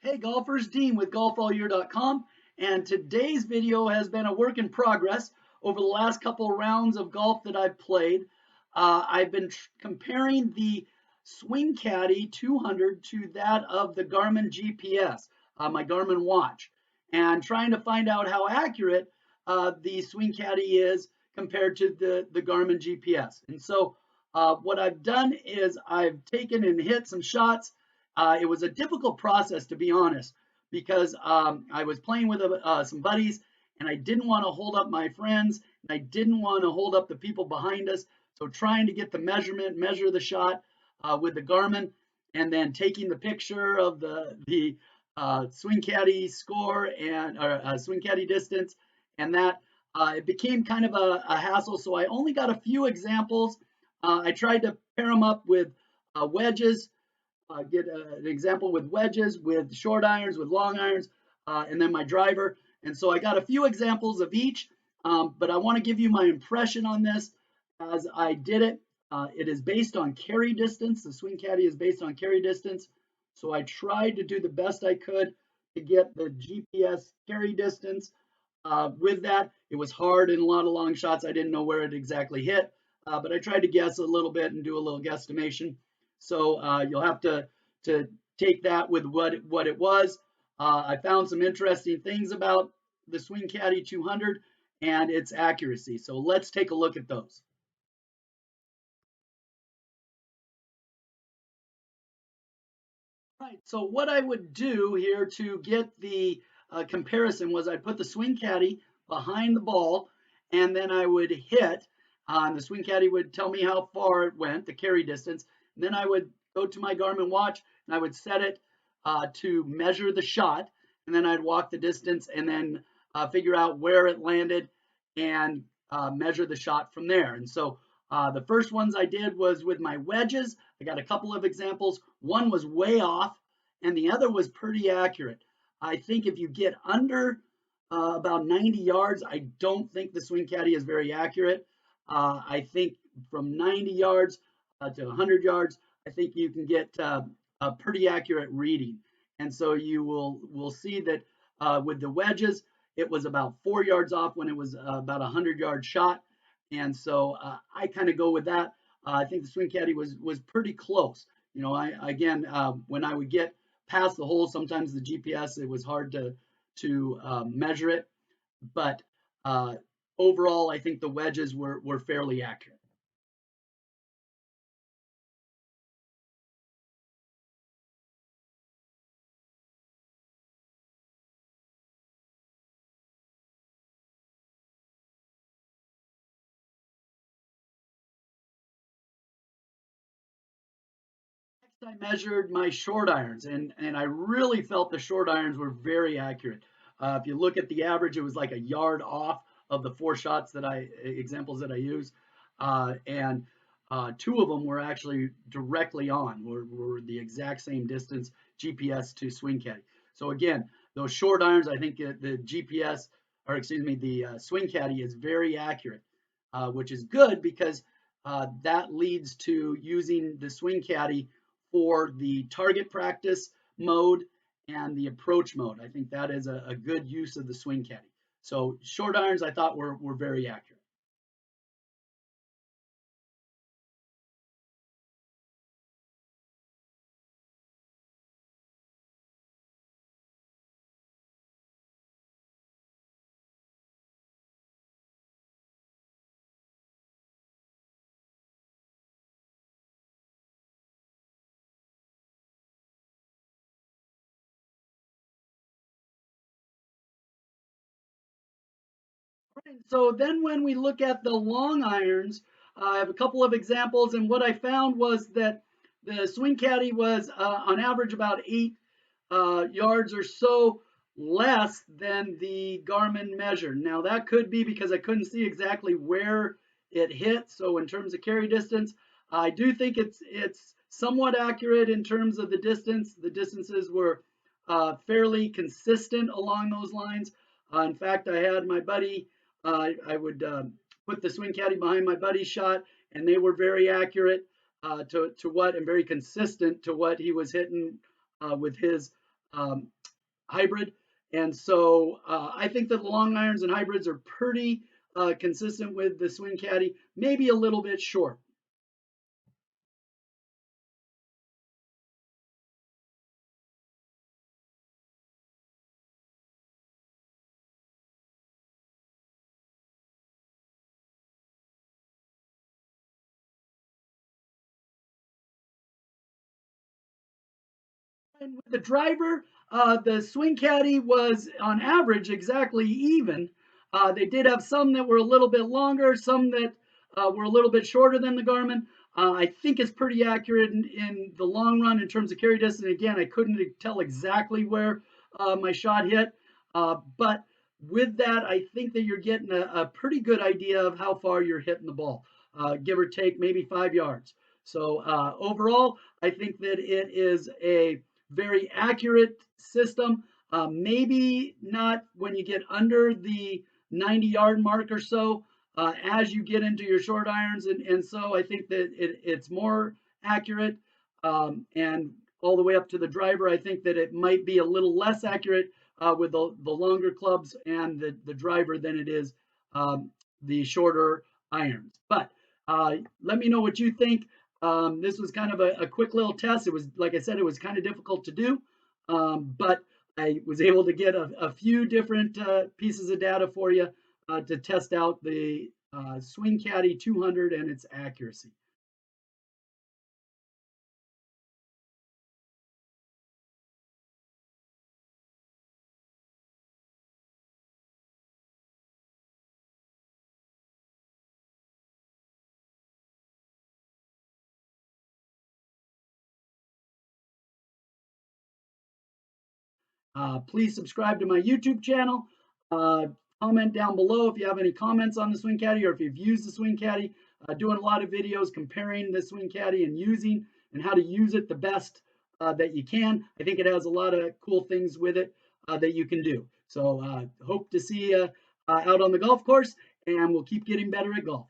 Hey golfers, Dean with golfallyear.com, and today's video has been a work in progress. Over the last couple of rounds of golf that I've played, I've been comparing the Swing Caddie 200 to that of the Garmin GPS, my Garmin Watch, and trying to find out how accurate the Swing Caddie is compared to the Garmin GPS. And so what I've done is I've taken and hit some shots. It was a difficult process, to be honest, because I was playing with some buddies and I didn't want to hold up my friends and I didn't want to hold up the people behind us. So trying to get the measure the shot with the Garmin, and then taking the picture of the Swing Caddie score and Swing Caddie distance, and that it became kind of a hassle. So I only got a few examples. I tried to pair them up with wedges, get an example with wedges, with short irons, with long irons, and then my driver. And so I got a few examples of each, but I want to give you my impression on this as I did it. It is based on carry distance. The Swing Caddie is based on carry distance. So I tried to do the best I could to get the GPS carry distance. With that, it was hard in a lot of long shots. I didn't know where it exactly hit, but I tried to guess a little bit and do a little guesstimation. So you'll have to take that with what it was. I found some interesting things about the Swing Caddie 200 and its accuracy. So let's take a look at those. Right. So what I would do here to get the comparison was I'd put the Swing Caddie behind the ball, and then I would hit. The Swing Caddie would tell me how far it went, the carry distance. And then I would go to my Garmin watch and I would set it to measure the shot. And then I'd walk the distance and then figure out where it landed and measure the shot from there. And so the first ones I did was with my wedges. I got a couple of examples. One was way off and the other was pretty accurate. I think if you get under about 90 yards, I don't think the Swing Caddie is very accurate. I think from 90 yards to 100 yards, I think you can get a pretty accurate reading. And so you will see that with the wedges, it was about 4 yards off when it was about a 100-yard shot. And so I kind of go with that. I think the Swing Caddie was pretty close. You know, when I would get past the hole, sometimes the GPS, it was hard to measure it, but overall, I think the wedges were fairly accurate. Next, I measured my short irons, and I really felt the short irons were very accurate. If you look at the average, it was like a yard off of the 4 shots that examples that I use, and 2 of them were actually directly on, were the exact same distance GPS to Swing Caddie. So again, those short irons, I think the GPS, or excuse me, the Swing Caddie is very accurate, which is good because that leads to using the Swing Caddie for the target practice mode and the approach mode. I think that is a good use of the Swing Caddie. So short irons I thought were very accurate. Right. So then when we look at the long irons, I have a couple of examples, and what I found was that the Swing Caddie was on average about 8 yards or so less than the Garmin measure. Now that could be because I couldn't see exactly where it hit. So in terms of carry distance, I do think it's somewhat accurate in terms of the distance. The distances were fairly consistent along those lines. In fact, I had my buddy. I would put the Swing Caddie behind my buddy's shot, and they were very accurate to what and very consistent to what he was hitting with his hybrid. And so I think that the long irons and hybrids are pretty consistent with the Swing Caddie, maybe a little bit short. And with the driver, the Swing Caddie was on average exactly even. They did have some that were a little bit longer, some that were a little bit shorter than the Garmin. I think it's pretty accurate in the long run in terms of carry distance. Again, I couldn't tell exactly where my shot hit, but with that, I think that you're getting a pretty good idea of how far you're hitting the ball, give or take maybe 5 yards. So overall, I think that it is a very accurate system. Maybe not when you get under the 90-yard mark or so. As you get into your short irons, and so I think that it's more accurate. And all the way up to the driver, I think that it might be a little less accurate with the longer clubs and the driver than it is the shorter irons. But let me know what you think. This was kind of a quick little test. It was, like I said, it was kind of difficult to do, but I was able to get a few different pieces of data for you to test out the Swing Caddie 200 and its accuracy. Please subscribe to my YouTube channel. Uh, Comment down below if you have any comments on the Swing Caddie or if you've used the Swing Caddie. Doing a lot of videos comparing the Swing Caddie and using and how to use it the best that you can. I think it has a lot of cool things with it that you can do. So hope to see you out on the golf course, and we'll keep getting better at golf.